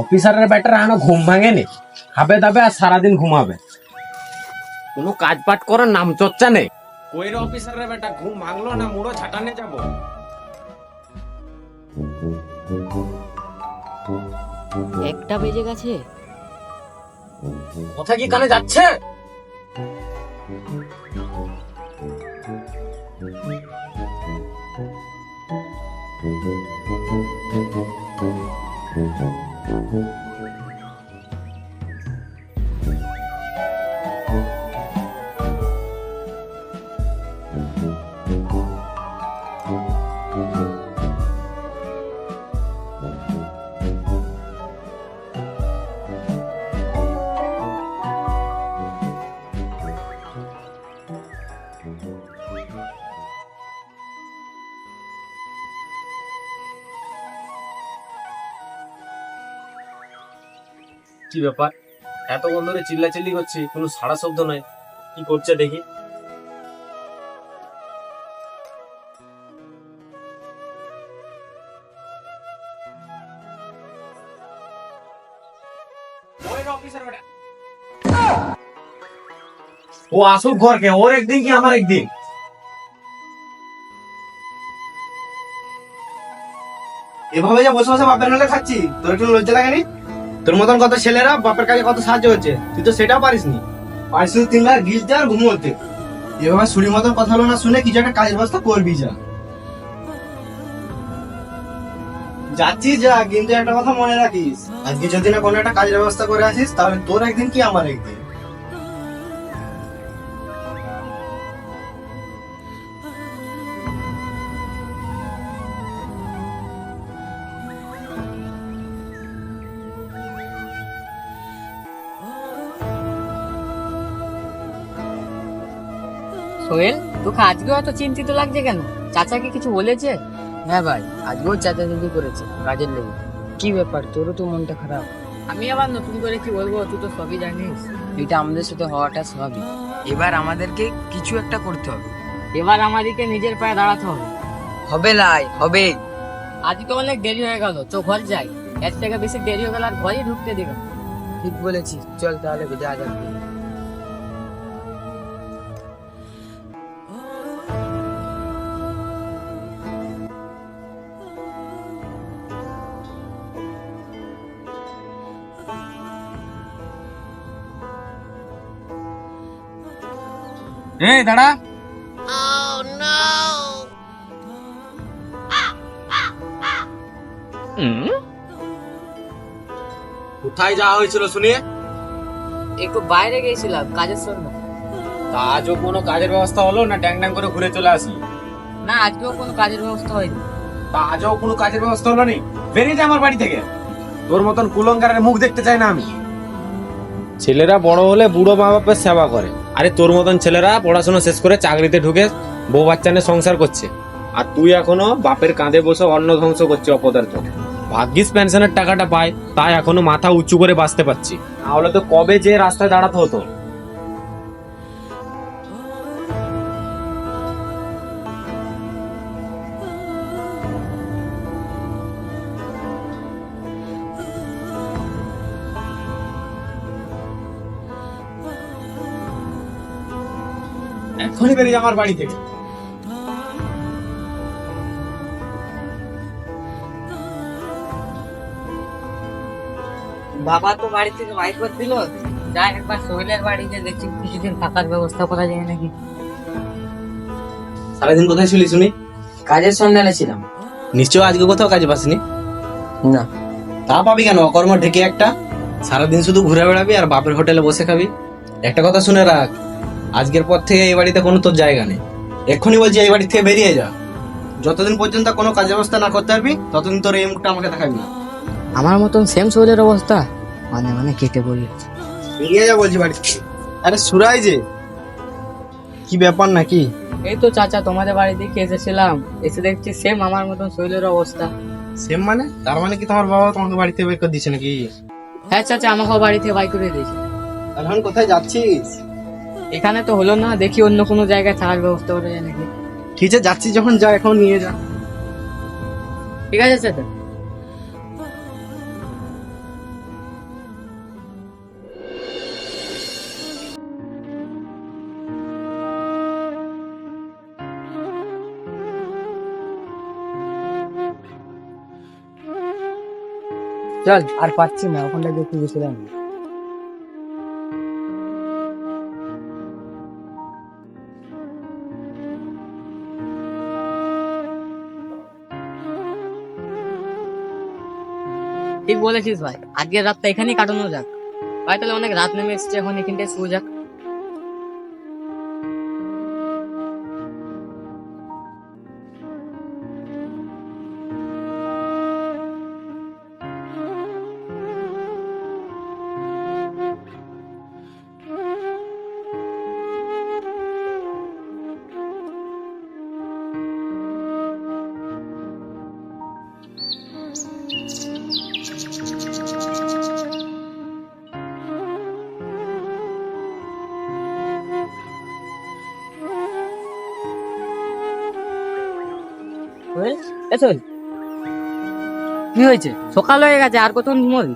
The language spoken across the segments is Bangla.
অফিসারের বেটারা এখনো ঘুম ভাঙেনি, খাবে দাবে আর সারাদিন ঘুমাবে, কোনো কাজ পাট করার নাম চর্চা নেই। কই রে অফিসারের বেটা, ঘুম ভাঙলো না মুড়ো ছাটানে যাব? একটা বেজে গেছে। কথা কি কানে যাচ্ছে? কি ব্যাপার, এতক্ষণ ধরে চিল্লাচিল্লি করছি, কোনো সাড়া শব্দ নাই, কি করছে দেখি। ও আসুক ঘরকে, ওর একদিন কি আমার একদিন। এভাবে যে বসে বসে বাপের নালে খাচ্ছি, তোর একটু লজ্জা লাগেনি? তোর মতন কত ছেলেরা বাপের কাজে কত সাহায্য হচ্ছে, তুই তো সেটাও পারিসনি। পারিস শুধু 3 লাখ ঘিস দেওয়ার ঘুমোতে। এভাবে শুড়ি মতন কথা হলো না শুনে কিছু একটা কাজের ব্যবস্থা করবি যা। যাচ্ছি যা, কিন্তু একটা কথা মনে রাখিস, আজকে যদি না কোনো একটা কাজের ব্যবস্থা করে আসিস, তাহলে তোর একদিন কি আমার একদিন। সোহেল, তোকে আজকে অত চিন্তিত লাগছে কেন? চাচাকে কিছু বলেছে? হ্যাঁ ভাই, আজকেও চাচা দিদি করেছে কাজের লেগে। কি ব্যাপার, তোরও তো মনটা খারাপ? আমি আবার নতুন করে কি বলবো, তুই তো সবই জানিস। এটা আমাদের সাথে হওয়াটা স্বাভাবিক। এবার আমাদেরকে কিছু একটা করতে হবে। এবার আমাদেরকে নিজের পায়ে দাঁড়াতে হবে। হবে লাই, হবে। আজকে অনেক দেরি হয়ে গেল, তো ঘর যাই। এর থেকে বেশি দেরি হয়ে গেল আর ঘরেই ঢুকতে দিবে। ঠিক বলেছিস, চল তাহলে যা যাক। এই দাঁড়া। কোথায় যাওয়া হয়েছিল শুনি? একটু বাইরে গেছিলাম কাজের জন্য। তা আজও কোনো কাজের ব্যবস্থা হলো না, ড্যাং ড্যাং করে ঘুরে চলে আসি? না, আজকেও কোনো কাজের ব্যবস্থা হয়নি। তা আজও কোনো কাজের ব্যবস্থা হলো নি? বেরিয়ে যা আমার বাড়ি থেকে। তোর মতন কুলঙ্গারের মুখ দেখতে চাই না আমি। ছেলেরা বড় হলে বুড়ো মা বাপের সেবা করে, আরে তোর মতন ছেলেরা পড়াশোনা শেষ করে চাকরিতে ঢুকে বউ বাচ্চা নিয়ে সংসার করছে, আর তুই এখনো বাপের কাঁধে বসে অন্ন ধ্বংস করছিস অপদার্থ। ভাগ্যিস পেনশনের টাকাটা পাই, তাই এখনো মাথা উঁচু করে বাঁচতে পারছি, নাহলে তো কবে যে রাস্তায় দাঁড়াতে হতো। এখনই বেরিয়ে যা আমার বাড়ি থেকে। বাবা তো বাড়ি থেকে বাইর করে দিল। যাই একবার সোহেলের বাড়িতে দেখছি কিছুদিন থাকার ব্যবস্থা করা যায় নাকি। সারাদিন কোথায় ছিলি শুনি? কাজের সন্ধানে ছিলাম। নিশ্চয় আজকে কোথাও কাজে পাসনি? না। তা পাবি কেন, অকর্ম ঢেকে একটা। সারাদিন শুধু ঘুরে বেড়াবি আর বাপের হোটেলে বসে খাবি। একটা কথা শুনে রাখ, আজকের পর থেকে এই বাড়িতে কোনো তোর জায়গা নেই। এক্ষুনি বলছি এই বাড়ি থেকে বেরিয়ে যা। যতদিন পর্যন্ত কোনো কাজ ব্যবস্থা না করতে পারবি, ততদিন তোর এই মুখটা আমাকে দেখাবি না। আমার মতন সেম সোহেলের অবস্থা, মানে মানে কেটে পড়ি। বেরিয়ে যা বলছি বাড়ি থেকে। আরে সুরাই যে, কি ব্যাপার নাকি? এই তো চাচা, তোমাদের বাড়ি দিকে এসেছিলাম, এসে দেখছি সেম আমার মতন সোহেলের অবস্থা। সেম মানে? তার মানে কি তোমার বাবা তোমাকে বাড়ি থেকে বের করে দিচ্ছে নাকি? হ্যাঁ চাচা, আমাকেও বাড়ি থেকে বাই করে দিয়েছে। এখন কোথায় যাচ্ছিস? এখানে তো হলো না, দেখি অন্য কোনো জায়গায় থাকার ব্যবস্থা করা যায় নাকি। ঠিক আছে, যাচ্ছি যখন যা, এখন নিয়ে যা। ঠিক আছে চাচা। চল, আর পাচ্ছি না, ওখানটা দেখতে গেছিলাম। ঠিক বলেছিস ভাই, আজকের রাতটা এখানেই কাটানো যাক। ভাই তাহলে অনেক রাত নেমে এসছে, এখন এখানটায় শুয়ে যাক। চল, কি হয়েছে? সকাল হয়ে গেছে, আর কতক্ষণ ঘুমোবি?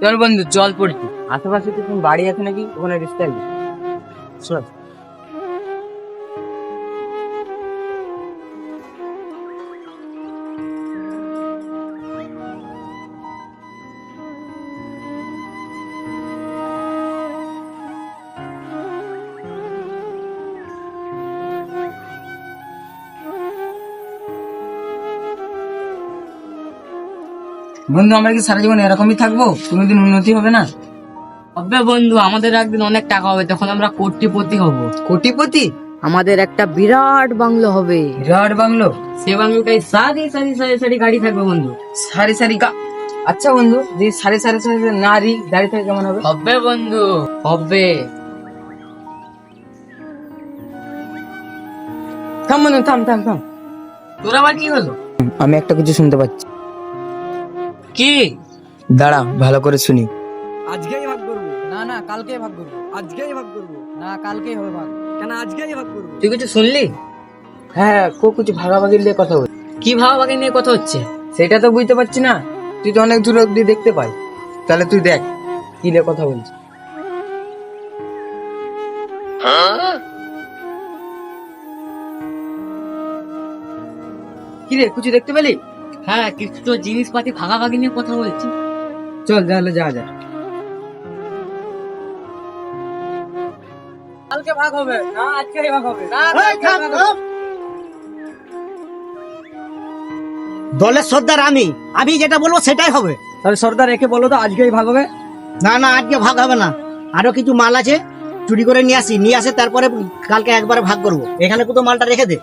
চল বন্ধু, জল পড়ছি। আশেপাশে কি কোন বাড়ি আছে নাকি? ওখানে রেস্ট থাকবি। চল। বন্ধু, আমরা কি সারা জীবন এরকমই থাকবো? কোনোদিন উন্নতি হবে না? হবে বন্ধু, আমাদের একদিন অনেক টাকা হবে, তখন আমরা কোটিপতি হব। কোটিপতি? আমাদের একটা বিরাট বাংলো হবে। বিরাট বাংলো? সে বাংলোটাই সারি সারি সারি সারি গাড়ি থাকবে বন্ধু। সারি সারি আচ্ছা বন্ধু, যদি সারি সারি সারি নারী দাঁড়িয়ে থাকে কেমন হবে? হবে বন্ধু, হবে। থাম বন্ধু, থাম থাম থাম। তোর আবার কি হলো? আমি একটা কিছু শুনতে পাচ্ছি। কি? দাঁড়া, ভালো করে শুনি। আজকেই ভাগ করবো। না না, কালকেই ভাগ করবো। আজকেই ভাগ করবো। না, কালকেই হবে ভাগ। কেন আজকেই ভাগ করবো? তুই কিছু শুনলি? হ্যাঁ, কিছু ভাগাভাগি নিয়ে কথা হচ্ছে। কি ভাগাভাগি নিয়ে কথা হচ্ছে? সেটা তো বুঝতে পারছি না। তুই তো অনেক দূর অব্দি দেখতে পাই, তাহলে তুই দেখ কি নিয়ে কথা বলছিস। কি রে, কিছু দেখতে পেলি? হ্যাঁ, কিছু তো জিনিসপাতি ভাগাভাগি নিয়ে কথা বলছি। চল তাহলে যা যা। কালকে ভাগ হবে না, আজকেই ভাগ হবে। না, দলের সর্দার আমি যেটা বলবো সেটাই হবে। তাহলে সর্দার একে বলো তো আজকেই ভাগ হবে। না না, আজকে ভাগ হবে না। আরো কিছু মাল আছে, চুরি করে নিয়ে আসে তারপরে কালকে একবারে ভাগ করবো। এখানে কত মালটা রেখে দে।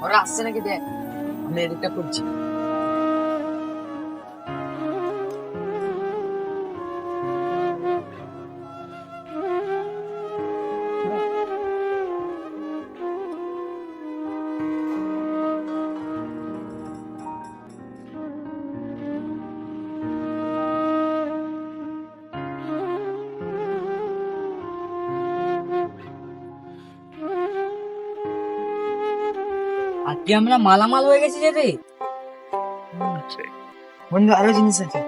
ওরা আসছে নাকি দেখ, আমি এদিকটা করছি। আজকে আমরা মালামাল হয়ে গেছি রে। বন্ধু, আরো জিনিস আছে।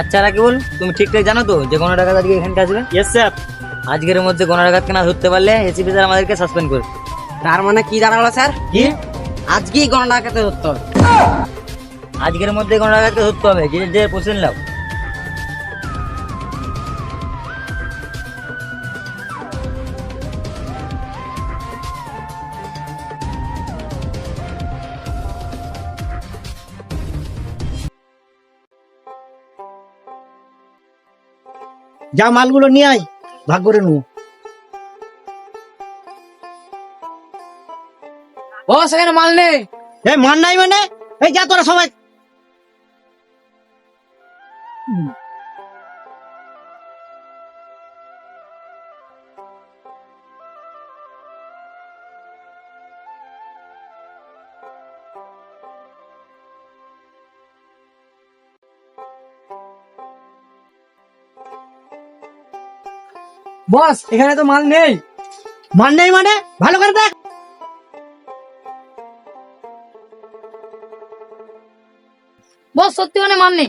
আচ্ছা রাকিবুল, তুমি ঠিকঠাক জানো তো যে গণা ডাকাত আজকে এখানটা আসবে? Yes sir. আজকের মধ্যে গণা ডাকাতকে না ধরতে পারলে এসিপি স্যার আমাদেরকে সাসপেন্ড করবে। তার মানে কি দাঁড়ালো স্যার? কি? আজকেই গণা ডাকাতকে ধরতে হবে। আজকের মধ্যে গণা ডাকাতকে ধরতে হবে। যে পোষণ লাও। যা মালগুলো নিয়ে আয়। ভাগ করে নেবো। বস এখানে মাল নেই। এই মান নাই মানে? এই যা তোরা সবাই। বস এখানে তো মাল নেই। মান নেই মানে? ভালো করে দেখ। বস সত্যি মানে মাল নেই।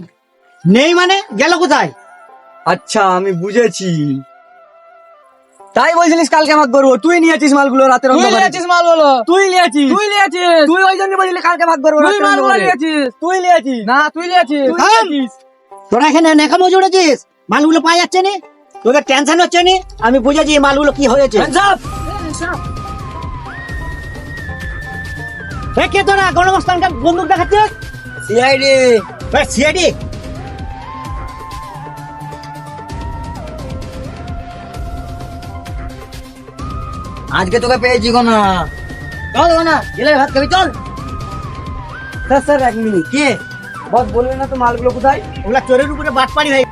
নেই মানে গেল কোথায়? আচ্ছা আমি বুঝেছি, তাই বলছিলিস কালকে ভাগ করবো, তুই নিয়েছিস মালগুলো রাতের তুই অন্ধকারে। নিয়েছিস মালগুলো। তুই নিয়েছিস, তুই নিয়েছিস। তুই ওই জন্য বলছিলি কালকে ভাগ করবো তুই রাতের মালগুলো অন্ধকারে। নিয়েছিস। তুই নিয়েছিস না তুই নিয়েছিস। তুই থাম। নিয়েছিস। তোরা এখানে নেকামো জুড়েছিস, মালগুলো পাওয়া যাচ্ছে নি, তোদের টেনশন হচ্ছে নি। আমি বুঝেছি এই মালগুলো কি হয়েছে। Hands up! এ কে তোরা গণমস্থানকে বন্দুক দেখাচ্ছিস? সিআইডি। সিআইডি? আজকে তোকে পেয়েছি গো না। চল না গেলে ভাত খাবি, চল। স্যার স্যার এক মিনিট, কে? বস বললেন না তো মালগুলো কোথায়? ওগুলা চোরের উপরে বাট পাড়ি ভাই।